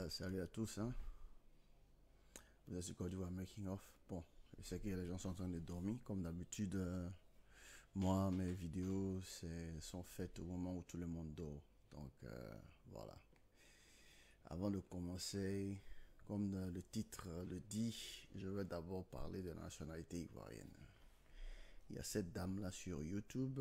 Salut à tous, hein. Vous êtes sur Côte d'Ivoire Making Off. Bon, je sais que les gens sont en train de dormir. Comme d'habitude, moi, mes vidéos sont faites au moment où tout le monde dort. Donc, voilà. Avant de commencer, comme le titre le dit, je vais d'abord parler de la nationalité ivoirienne. Il y a cette dame-là sur YouTube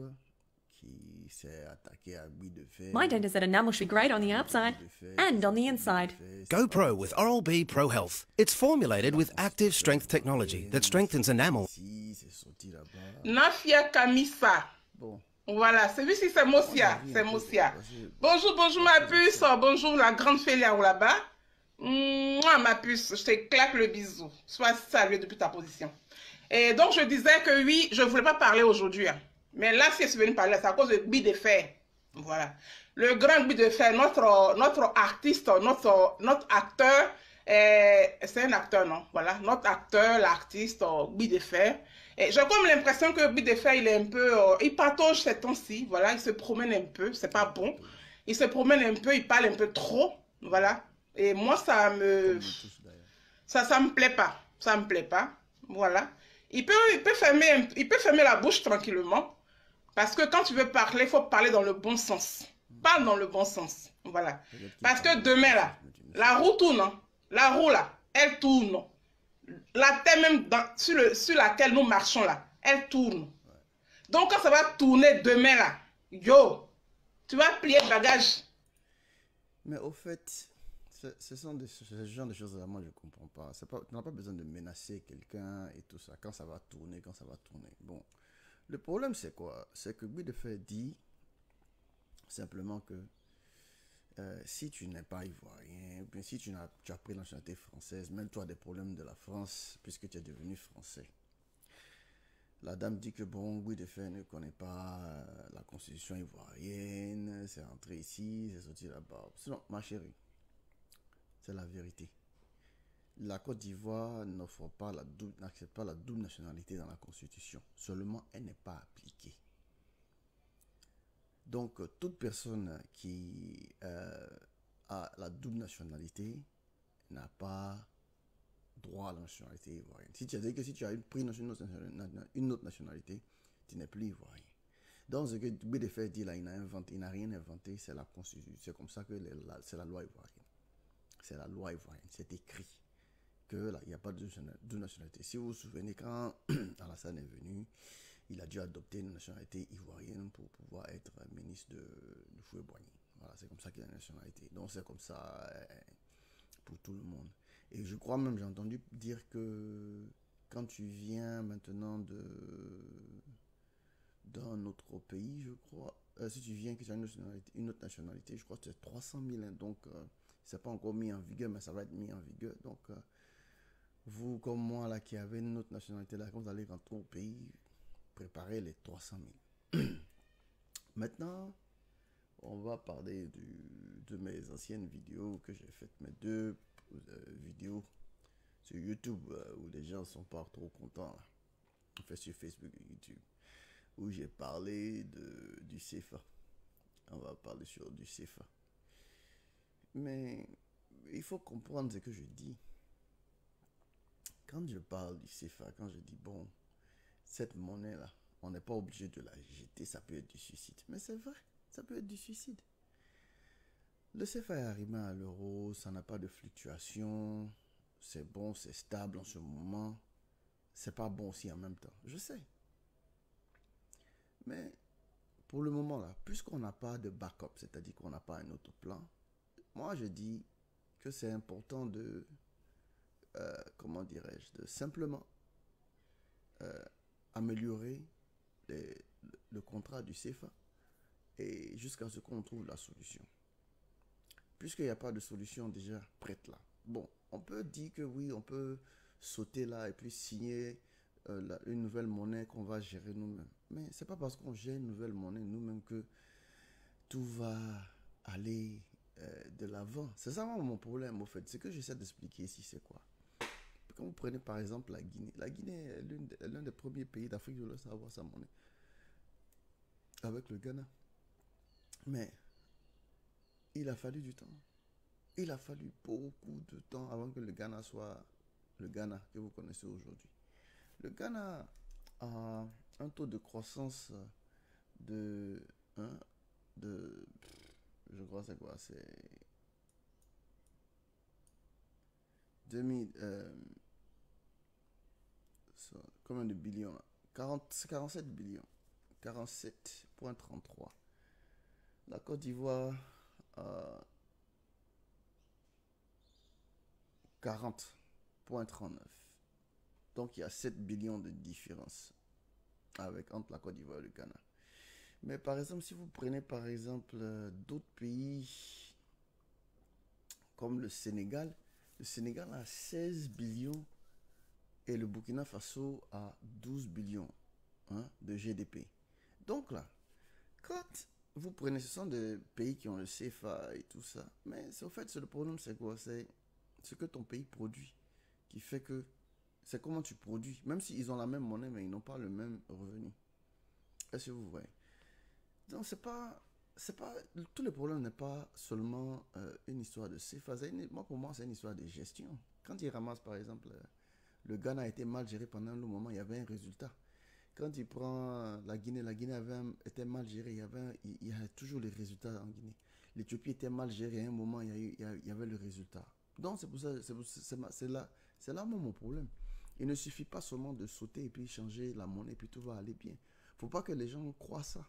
qui s'est attaquée à Guy de Fer. My dentist said enamel should be great on the outside and on the inside. Go Pro with Oral-B Pro Health. It's formulated with active strength technology that strengthens enamel. Nafia Kamisa. Bon. Voilà, celui-ci c'est Mosia. C'est Mosia. Bonjour, bonjour ma puce. Bonjour la grande Félia là-bas. Moi, ma puce, je te claque le bisou. Sois salué depuis ta position. Et donc, je disais que oui, je ne voulais pas parler aujourd'hui. Hein. Mais là, si je suis venu parler, c'est à cause de Guy de Fer. Voilà. Le grand Guy de Fer, notre artiste, notre acteur, c'est un acteur, non? Voilà. Notre acteur, l'artiste, Guy de Fer. J'ai comme l'impression que Guy de Fer, il est un peu, il patauge ces temps-ci. Voilà. Il se promène un peu. C'est pas bon. Il se promène un peu, il parle un peu trop. Voilà. Et moi, ça me plaît pas. Ça me plaît pas. Voilà. Il peut fermer la bouche tranquillement. Parce que quand tu veux parler, il faut parler dans le bon sens. Parle dans le bon sens. Voilà. Parce que demain, là, la roue tourne. Hein. La roue, là, elle tourne. La terre même sur laquelle nous marchons, là, elle tourne. Donc, quand ça va tourner demain, là, yo, tu vas plier le bagage. Mais au fait, ce genre de choses-là, moi, je ne comprends pas. Tu n'as pas besoin de menacer quelqu'un et tout ça. Quand ça va tourner, Bon. Le problème, c'est quoi? C'est que Guy de Fer dit simplement que si tu n'es pas ivoirien, ou bien si tu as pris la nationalité française, même toi, des problèmes de la France, puisque tu es devenu français. La dame dit que bon, Guy de Fer ne connaît pas la constitution ivoirienne, c'est rentré ici, c'est sorti là-bas. Sinon, ma chérie, c'est la vérité. La Côte d'Ivoire n'accepte pas la double nationalité dans la Constitution. Seulement, elle n'est pas appliquée. Donc, toute personne qui a la double nationalité n'a pas droit à la nationalité ivoirienne. C'est-à-dire que si tu as pris une autre nationalité, tu n'es plus ivoirien. Donc, ce que Guy de Fer dit là, il n'a rien inventé, c'est la Constitution. C'est comme ça que c'est la loi ivoirienne. C'est la loi ivoirienne, c'est écrit. Que là, il n'y a pas de nationalité. Si vous vous souvenez, quand Alassane est venu, il a dû adopter une nationalité ivoirienne pour pouvoir être ministre de Fouet-Boigny. Voilà, c'est comme ça qu'il a une nationalité. Donc c'est comme ça pour tout le monde. Et je crois même, j'ai entendu dire que quand tu viens maintenant d'un autre pays, je crois, si tu viens que tu as une autre nationalité, je crois que c'est 300 000. Hein, donc, c'est pas encore mis en vigueur, mais ça va être mis en vigueur. Donc, vous, comme moi, là, qui avez une autre nationalité, là, quand vous allez rentrer au pays, préparez les 300 000. Maintenant, on va parler de mes anciennes vidéos que j'ai faites, mes deux vidéos sur YouTube, où les gens sont pas trop contents, là. En fait, sur Facebook et YouTube, où j'ai parlé du CFA. On va parler sur du CFA. Mais il faut comprendre ce que je dis. Quand je parle du CFA, quand je dis, bon, cette monnaie-là, on n'est pas obligé de la jeter, ça peut être du suicide. Mais c'est vrai, ça peut être du suicide. Le CFA est arrivé à l'euro, ça n'a pas de fluctuation, c'est bon, c'est stable en ce moment. C'est pas bon aussi en même temps, je sais. Mais pour le moment là, puisqu'on n'a pas de backup, c'est-à-dire qu'on n'a pas un autre plan, moi je dis que c'est important de, comment dirais-je, de simplement améliorer le contrat du CFA et jusqu'à ce qu'on trouve la solution. Puisqu'il n'y a pas de solution déjà prête là. Bon, on peut dire que oui, on peut sauter là et puis signer une nouvelle monnaie qu'on va gérer nous-mêmes. Mais c'est pas parce qu'on gère une nouvelle monnaie nous-mêmes que tout va aller de l'avant. C'est ça mon problème au fait. Ce que j'essaie d'expliquer ici, c'est quoi? Quand vous prenez par exemple la Guinée. La Guinée est l'un des premiers pays d'Afrique de l'Ouest à avoir sa monnaie. Avec le Ghana. Mais il a fallu du temps. Il a fallu beaucoup de temps avant que le Ghana soit le Ghana que vous connaissez aujourd'hui. Le Ghana a un taux de croissance de, hein, je crois c'est quoi, c'est 2000, combien de billions là? 47 billions, 47,33. La Côte d'Ivoire, 40,39. Donc il y a 7 billions de différence entre la Côte d'Ivoire et le Ghana. Mais par exemple, si vous prenez par exemple d'autres pays comme le Sénégal a 16 billions et le Burkina Faso a 12 billions de GDP. Donc là, quand vous prenez, ce sont des pays qui ont le CFA et tout ça, mais au fait, le problème c'est quoi? C'est ce que ton pays produit qui fait que c'est comment tu produis. Même s'ils ont la même monnaie, mais ils n'ont pas le même revenu. Est-ce que vous voyez? Donc tout le problème n'est pas seulement une histoire de CFA. Moi, pour moi, c'est une histoire de gestion. Quand ils ramassent, par exemple, le Ghana a été mal géré pendant un long moment, il y avait un résultat. Quand il prend la Guinée était mal gérée, il y a toujours les résultats en Guinée. L'Éthiopie était mal gérée, à un moment, il y avait le résultat. Donc, c'est pour ça, c'est là mon problème. Il ne suffit pas seulement de sauter et puis changer la monnaie et puis tout va aller bien. Faut pas que les gens croient ça.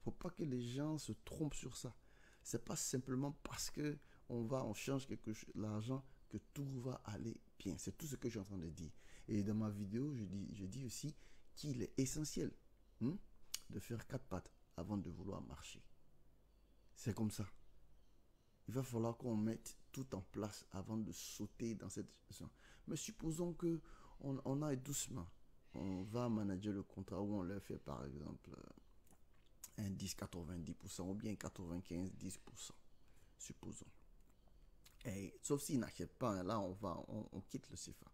Faut pas que les gens se trompent sur ça. C'est pas simplement parce que on change l'argent que tout va aller bien. C'est tout ce que je suis en train de dire. Et dans ma vidéo, je dis aussi qu'il est essentiel de faire 4 pattes avant de vouloir marcher. C'est comme ça. Il va falloir qu'on mette tout en place avant de sauter dans cette situation. Mais supposons que on aille doucement. On va manager le contrat où on leur fait par exemple un 10-90% ou bien 95-10%. Supposons. Et, sauf s'ils n'acceptent pas, là on quitte le CFA.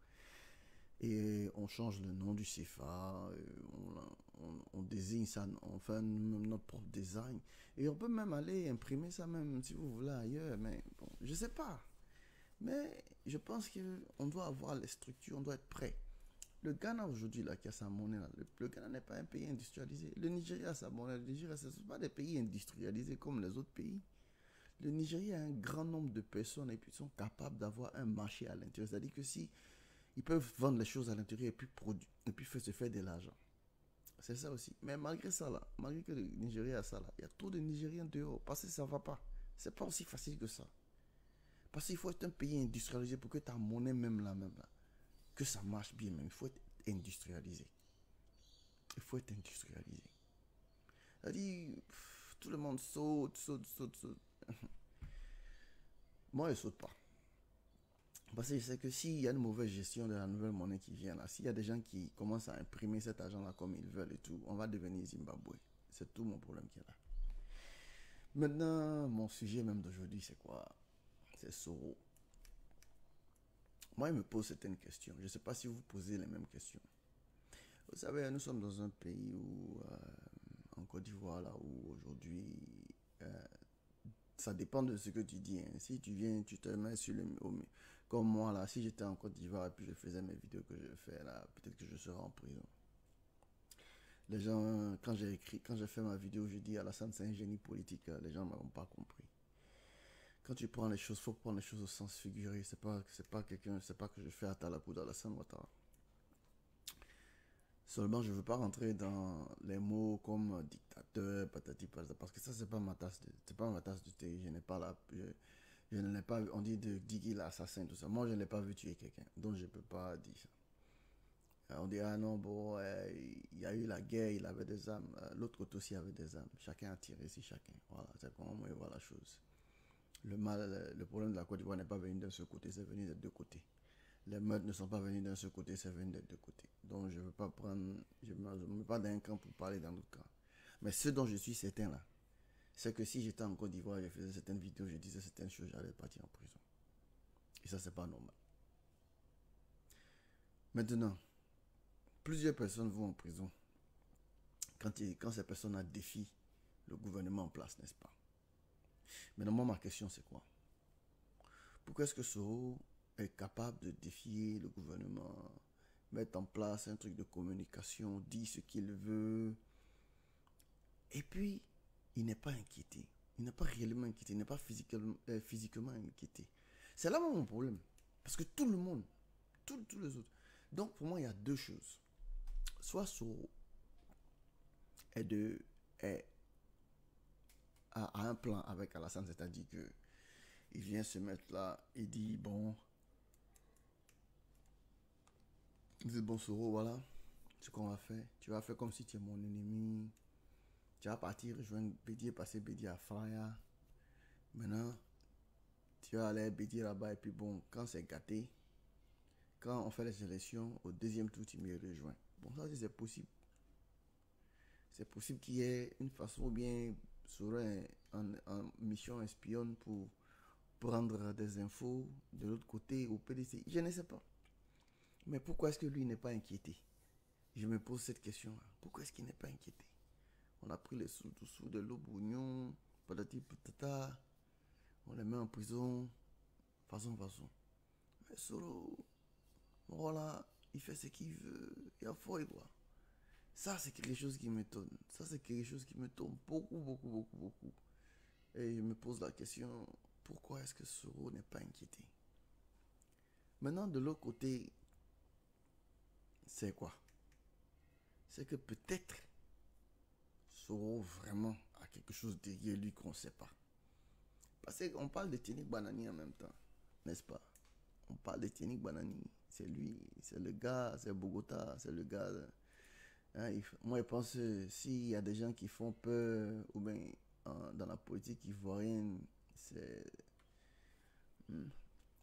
Et on change le nom du CFA, on désigne ça, on fait notre propre design. Et on peut même aller imprimer ça même si vous voulez ailleurs, mais bon, je sais pas. Mais je pense qu'on doit avoir les structures, on doit être prêt. Le Ghana aujourd'hui, là, qui a sa monnaie, là, le Ghana n'est pas un pays industrialisé. Le Nigeria a sa monnaie, le Nigeria, ce ne sont pas des pays industrialisés comme les autres pays. Le Nigeria a un grand nombre de personnes et puis sont capables d'avoir un marché à l'intérieur. C'est-à-dire que si ils peuvent vendre les choses à l'intérieur et puis se faire de l'argent. C'est ça aussi. Mais malgré ça, là, malgré que le Nigeria a ça, là, il y a trop de Nigériens dehors parce que ça ne va pas. C'est pas aussi facile que ça. Parce qu'il faut être un pays industrialisé pour que ta monnaie même là, que ça marche bien même. Il faut être industrialisé. Il faut être industrialisé. C'est-à-dire, tout le monde saute. Moi, je saute pas. Parce que je sais que s'il y a une mauvaise gestion de la nouvelle monnaie qui vient là, s'il y a des gens qui commencent à imprimer cet argent-là comme ils veulent et tout, on va devenir Zimbabwe. C'est tout mon problème qui est là. Maintenant, mon sujet même d'aujourd'hui, c'est quoi? C'est Soro. Moi, il me pose certaines questions. Je ne sais pas si vous posez les mêmes questions. Vous savez, nous sommes dans un pays où, en Côte d'Ivoire, là où aujourd'hui, ça dépend de ce que tu dis. Hein. Si tu viens, tu te mets sur comme moi, là, si j'étais en Côte d'Ivoire et puis je faisais mes vidéos que je fais, là, peut-être que je serais en prison. Les gens, quand j'ai fait ma vidéo, je dis Alassane, c'est un génie politique, les gens ne m'ont pas compris. Quand tu prends les choses, il faut prendre les choses au sens figuré. C'est pas que je fais Atalakou d'Alassane Ouattara. Seulement, je ne veux pas rentrer dans les mots comme dictateur, patati patata, parce que ça, c'est pas ma tasse de thé. Je n'ai pas la... Je ne l'ai pas... On dit de Diggy l'assassin, tout ça. Moi, je ne l'ai pas vu tuer quelqu'un. Donc, je ne peux pas dire ça. On dit, ah non, bon, il y a eu la guerre, il avait des armes. L'autre côté aussi avait des armes. Chacun a tiré sur chacun. Voilà, c'est comment moi, je vois la chose. Le problème de la Côte d'Ivoire n'est pas venu d'un seul côté, c'est venu des deux côtés. Les meurtres ne sont pas venus d'un seul côté, c'est venu des deux côtés. Donc je ne veux pas je ne me mets pas d'un camp pour parler d'un autre camp. Mais ce dont je suis certain là, c'est que si j'étais en Côte d'Ivoire, je faisais certaines vidéos, je disais certaines choses, j'allais partir en prison. Et ça, c'est pas normal. Maintenant, plusieurs personnes vont en prison quand ces personnes défient le gouvernement en place, n'est-ce pas? Maintenant, moi, ma question, c'est quoi? Pourquoi est-ce que Soro est capable de défier le gouvernement, mettre en place un truc de communication, dit ce qu'il veut, et puis il n'est pas inquiété. Il n'est pas réellement inquiété, il n'est pas physiquement inquiété. C'est là mon problème. Parce que tout le monde, tous les autres. Donc pour moi, il y a deux choses. Soit Soro a un plan avec Alassane, c'est-à-dire que il vient se mettre là, il dit bon, Soro, voilà ce qu'on va faire. Tu vas faire comme si tu es mon ennemi. Tu vas partir rejoindre Bédier, passer Bédier à Faya. Maintenant, tu vas aller à Bédier là-bas et puis bon, quand c'est gâté, quand on fait les élections, au deuxième tour, tu me rejoins. Bon, ça c'est possible. C'est possible qu'il y ait une façon ou bien sur en mission espionne pour prendre des infos de l'autre côté au PDC. Je ne sais pas. Mais pourquoi est-ce que lui n'est pas inquiété? Je me pose cette question-là. Pourquoi est-ce qu'il n'est pas inquiété? On a pris les sous de l'Obougnon, patati patata, on les met en prison, façon. Mais Soro, voilà, il fait ce qu'il veut, il a foi et quoi. Ça, c'est quelque chose qui m'étonne. Ça, c'est quelque chose qui me tombe beaucoup. Et je me pose la question, pourquoi est-ce que Soro n'est pas inquiété? Maintenant, de l'autre côté, c'est quoi? C'est que peut-être Soro vraiment a quelque chose derrière lui qu'on ne sait pas. Parce qu'on parle de Tinik Banani en même temps, n'est-ce pas? On parle de Tinik Banani, c'est lui, c'est le gars, c'est Bogota, c'est le gars. Hein, moi, je pense que s'il y a des gens qui font peur, ou bien dans la politique ivoirienne, c'est.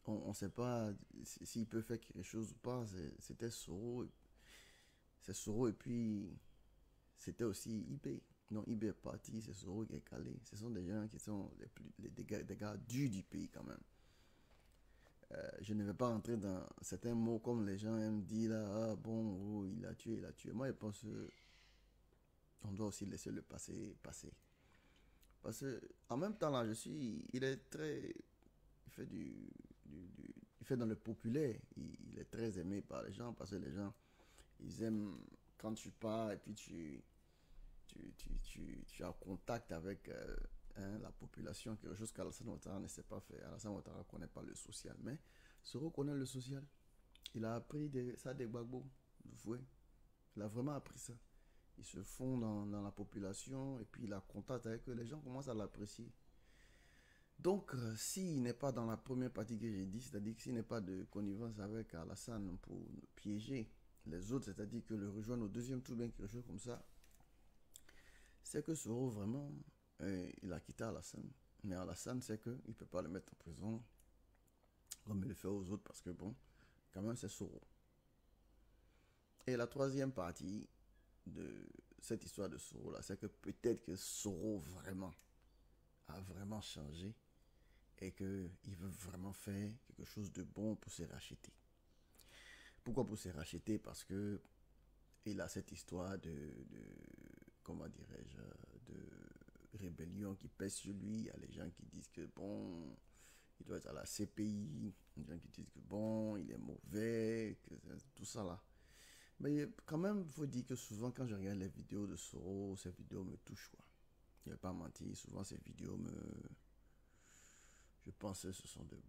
On ne sait pas s'il peut faire quelque chose ou pas. C'était Soro. C'est Soro et puis c'était aussi IB. Non, IB est parti, c'est Soro qui est calé. Ce sont des gens qui sont des gars durs du pays quand même. Je ne vais pas rentrer dans certains mots comme les gens aiment dire là, ah bon, oh, il a tué. Moi, je pense qu'on doit aussi laisser le passé passer. Parce que en même temps là, il est très, il fait il fait dans le populaire. Il est très aimé par les gens parce que les gens, ils aiment quand tu pars et puis tu as contact avec la population, quelque chose qu'Alassane Ouattara ne sait pas faire. Alassane Ouattara ne connaît pas le social, mais Soro connaît le social. Il a appris ça des Gbagbo, il a vraiment appris ça. Il se fond dans la population et puis il a contact avec eux. Les gens commencent à l'apprécier. Donc, s'il n'est pas dans la première partie que j'ai dit, c'est-à-dire que s'il n'est pas de connivence avec Alassane pour piéger les autres, c'est-à-dire que le rejoindre au deuxième tour, bien quelque chose comme ça, c'est que Soro vraiment, il a quitté Alassane. Mais Alassane, c'est qu'il ne peut pas le mettre en prison comme il le fait aux autres parce que bon, quand même c'est Soro. Et la troisième partie de cette histoire de Soro là, c'est que peut-être que Soro vraiment a vraiment changé et qu'il veut vraiment faire quelque chose de bon pour se racheter. Pourquoi pour se racheter? Parce que il a cette histoire comment dirais-je, de rébellion qui pèse sur lui. Il y a les gens qui disent que bon, il doit être à la CPI. Il y a des gens qui disent que bon, il est mauvais, que tout ça là. Mais quand même, il faut dire que souvent quand je regarde les vidéos de Soro, ces vidéos me touchent quoi. Je ne vais pas mentir, souvent ces vidéos je pense que ce sont de...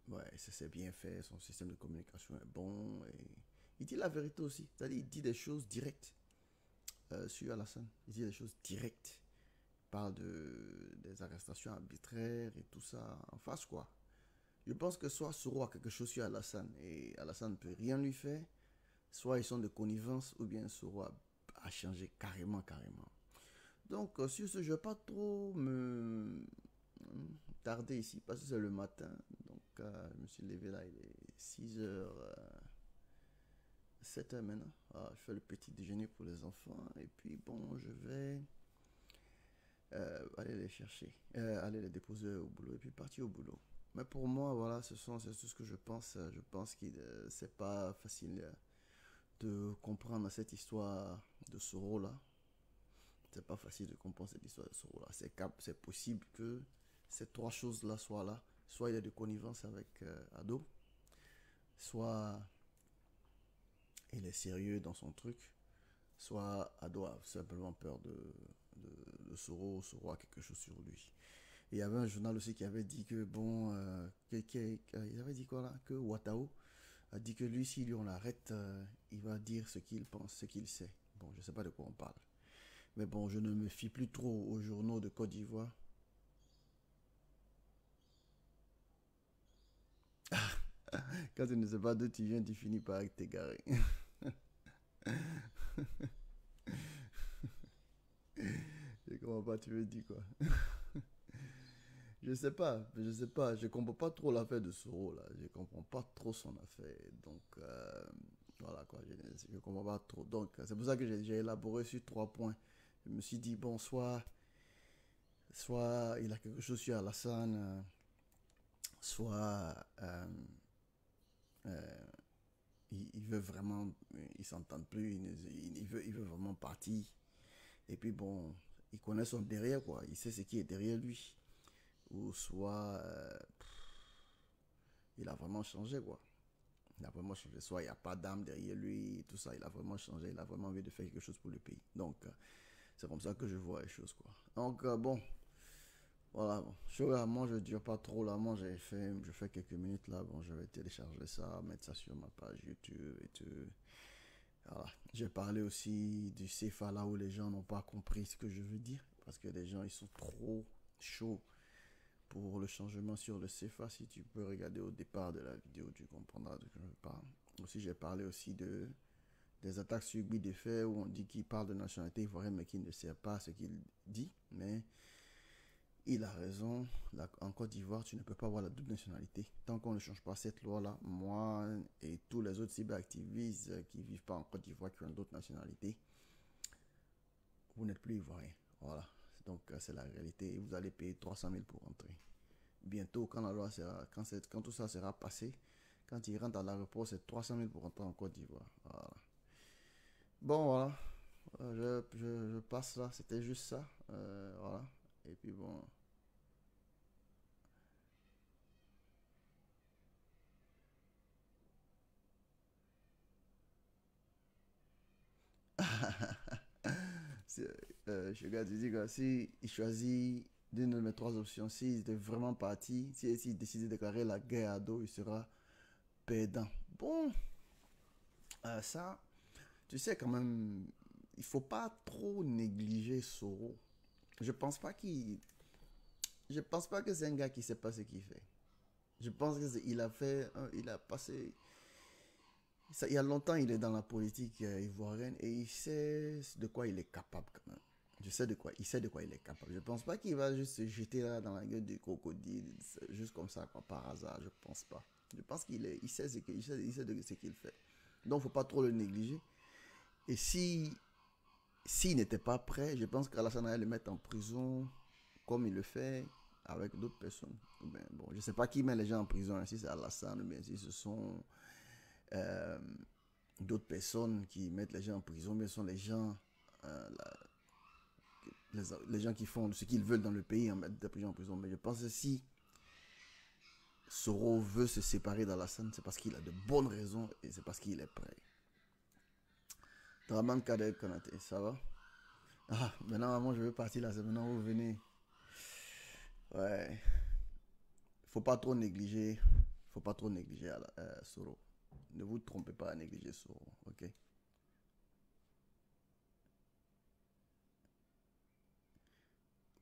Ouais, c'est bien fait, son système de communication est bon. Et il dit la vérité aussi, c'est-à-dire il dit des choses directes sur Alassane. Il dit des choses directes. Il parle des arrestations arbitraires et tout ça en face quoi. Je pense que soit Soro a quelque chose sur Alassane et Alassane ne peut rien lui faire, soit ils sont de connivence ou bien Soro a changé carrément. Donc, sur ce, je ne vais pas trop me tarder ici parce que c'est le matin. Donc, je me suis levé là, il est 6h, 7h maintenant. Je fais le petit déjeuner pour les enfants. Et puis, bon, je vais aller les chercher, aller les déposer au boulot et puis partir au boulot. Mais pour moi, voilà, c'est tout ce que je pense. Je pense que c'est pas facile de comprendre cette histoire de Soro là. C'est pas facile de comprendre cette histoire de Soro là. C'est possible que ces trois choses là soient là, soit il y a de connivence avec Ado, soit il est sérieux dans son truc, soit Ado a simplement peur de Soro, Soro a quelque chose sur lui. Et il y avait un journal aussi qui avait dit que, bon, il avait dit quoi là? Que Watao a dit que lui, si lui on l'arrête, il va dire ce qu'il pense, ce qu'il sait. Bon, je ne sais pas de quoi on parle. Mais bon, je ne me fie plus trop aux journaux de Côte d'Ivoire. Quand tu ne sais pas d'où tu viens, tu finis par t'égarer. Je comprends pas, tu veux dire quoi? Je sais pas, je comprends pas trop l'affaire de Soro là, je comprends pas trop son affaire, donc voilà quoi, je comprends pas trop, donc c'est pour ça que j'ai élaboré sur 3 points. Je me suis dit bon, soit il a quelque chose sur Alassane, soit il veut vraiment, il s'entend plus, il veut vraiment partir, et puis bon, il connaît son derrière quoi, il sait ce qui est derrière lui. Ou soit il a vraiment changé quoi. Il a vraiment changé. Soit il n'y a pas d'âme derrière lui, tout ça. Il a vraiment changé. Il a vraiment envie de faire quelque chose pour le pays. Donc c'est comme ça que je vois les choses quoi. Donc bon, voilà. Bon. Moi je ne dure pas trop là. Moi je fais quelques minutes là. Bon, je vais télécharger ça, mettre ça sur ma page YouTube et tout. Voilà. J'ai parlé aussi du CFA là où les gens n'ont pas compris ce que je veux dire. Parce que les gens ils sont trop chauds pour le changement sur le CFA. Si tu peux regarder au départ de la vidéo, tu comprendras de quoi je parle. Aussi, j'ai parlé aussi des attaques sur Guy Defay où on dit qu'il parle de nationalité ivoirienne mais qu'il ne sait pas ce qu'il dit. Mais il a raison. Là, en Côte d'Ivoire, tu ne peux pas avoir la double nationalité. Tant qu'on ne change pas cette loi-là, moi et tous les autres cyberactivistes qui ne vivent pas en Côte d'Ivoire, qui ont d'autres nationalités, vous n'êtes plus ivoirien. Voilà. Donc, c'est la réalité. Vous allez payer 300 000 pour rentrer. Bientôt, quand la loi sera, quand tout ça sera passé, quand ils rentrent à l'aéroport, c'est 300 000 pour rentrer en Côte d'Ivoire. Voilà. Bon, voilà. Je passe là. C'était juste ça. Voilà. Et puis bon. Je regarde, je dis que si il choisit d'une de mes 3 options, s'il était vraiment parti, s'il décide de déclarer la guerre à dos, il sera perdant. Bon, ça, tu sais quand même, il faut pas trop négliger Soro. Je pense pas que c'est un gars qui sait pas ce qu'il fait. Je pense que il a fait, il a passé, ça, il y a longtemps il est dans la politique ivoirienne et il sait de quoi il est capable quand même. Il sait de quoi il est capable. Je pense pas qu'il va juste se jeter là dans la gueule du crocodile, juste comme ça, quoi, par hasard. Je pense pas. Je pense il sait de ce qu'il fait. Donc, faut pas trop le négliger. Et s'il n'était pas prêt, je pense qu'Alassane allait le mettre en prison, comme il le fait avec d'autres personnes. Ben, bon, je sais pas qui met les gens en prison, si c'est Alassane, ou bien si ce sont d'autres personnes qui mettent les gens en prison, mais ce sont les gens les gens qui font ce qu'ils veulent dans le pays en mettre des gens en prison. Mais je pense que si Soro veut se séparer d'Alassane, c'est parce qu'il a de bonnes raisons et c'est parce qu'il est prêt. Draman Kader Konaté, ça va? Ah, maintenant, moi je veux partir là, c'est maintenant vous venez. Ouais. Faut pas trop négliger Soro. Ne vous trompez pas à négliger Soro, ok?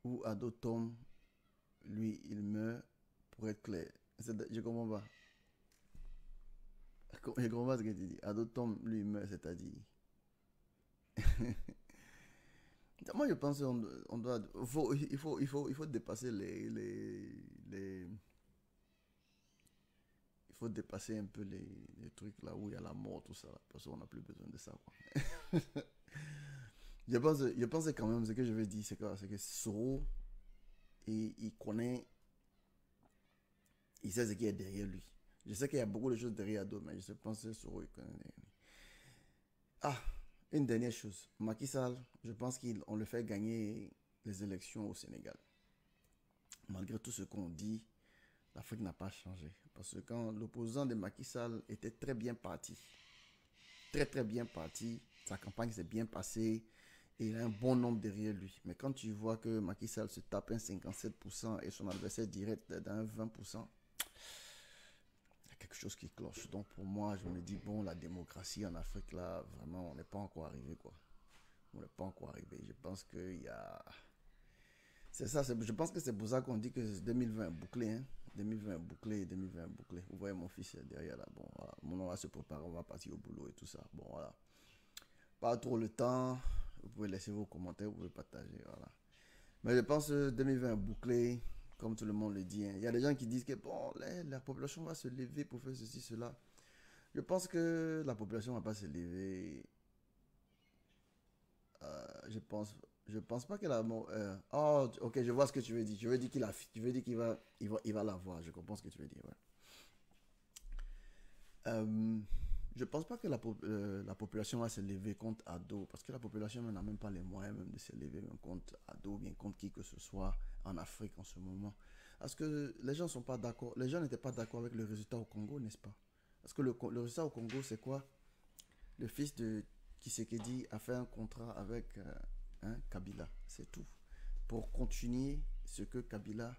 Ou Ado tombe, lui, il meurt, pour être clair. Je comprends pas. Je comprends pas ce que tu dis. Ado tombe, lui, il meurt, c'est-à-dire. Moi, je pense qu'on doit. Il faut dépasser il faut dépasser un peu les trucs là où il y a la mort, tout ça, là, parce qu'on n'a plus besoin de ça, quoi. Je pense quand même, ce que je veux dire, c'est que Soro, il connaît, il sait ce qui est derrière lui. Je sais qu'il y a beaucoup de choses derrière Ado, mais je pense que Soro, il connaît derrière lui. Ah, une dernière chose. Macky Sall, je pense qu'on le fait gagner les élections au Sénégal. Malgré tout ce qu'on dit, l'Afrique n'a pas changé. Parce que quand l'opposant de Macky Sall était très bien parti, très bien parti, sa campagne s'est bien passée et il a un bon nombre derrière lui. Mais quand tu vois que Macky Sall se tape un 57% et son adversaire direct d'un 20%, il y a quelque chose qui cloche. Donc pour moi, je me dis, bon, la démocratie en Afrique, là, vraiment, on n'est pas encore arrivé, quoi. On n'est pas encore arrivé. Je pense qu'il y a... C'est ça, je pense que c'est pour ça qu'on dit que 2020 bouclé, hein. 2020 bouclé, 2020 bouclé. Vous voyez mon fils derrière là. Bon, voilà. Mon nom va se préparer, on va partir au boulot et tout ça. Bon, voilà. Pas trop le temps. Vous pouvez laisser vos commentaires, vous pouvez partager, voilà. Mais je pense que 2020 bouclé, comme tout le monde le dit. Hein. Il y a des gens qui disent que bon, la population va se lever pour faire ceci, cela. Je pense que la population ne va pas se lever. Je pense pas qu'elle a... oh, ok, je vois ce que tu veux dire. Je veux dire qu'il va l'avoir. Je comprends ce que tu veux dire, ouais. Je pense pas que la population va se lever contre Ado, parce que la population n'a même pas les moyens même de se lever même contre Ado, bien contre qui que ce soit en Afrique en ce moment. Parce que les gens sont pas d'accord. Les gens n'étaient pas d'accord avec le résultat au Congo, n'est-ce pas? Parce que le résultat au Congo, c'est quoi? Le fils de Tshisekedi a fait un contrat avec Kabila, c'est tout. Pour continuer ce que Kabila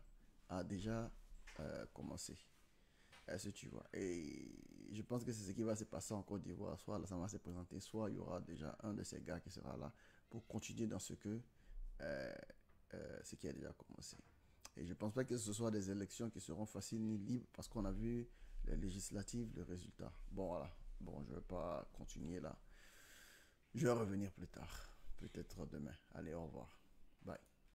a déjà commencé. Est-ce que tu vois? Et je pense que c'est ce qui va se passer en Côte d'Ivoire. Soit ça va se présenter, soit il y aura déjà un de ces gars qui sera là pour continuer dans ce qui a déjà commencé. Et je ne pense pas que ce soit des élections qui seront faciles ni libres parce qu'on a vu les législatives, le résultat. Bon, voilà. Bon, je ne vais pas continuer là. Je vais revenir plus tard. Peut-être demain. Allez, au revoir.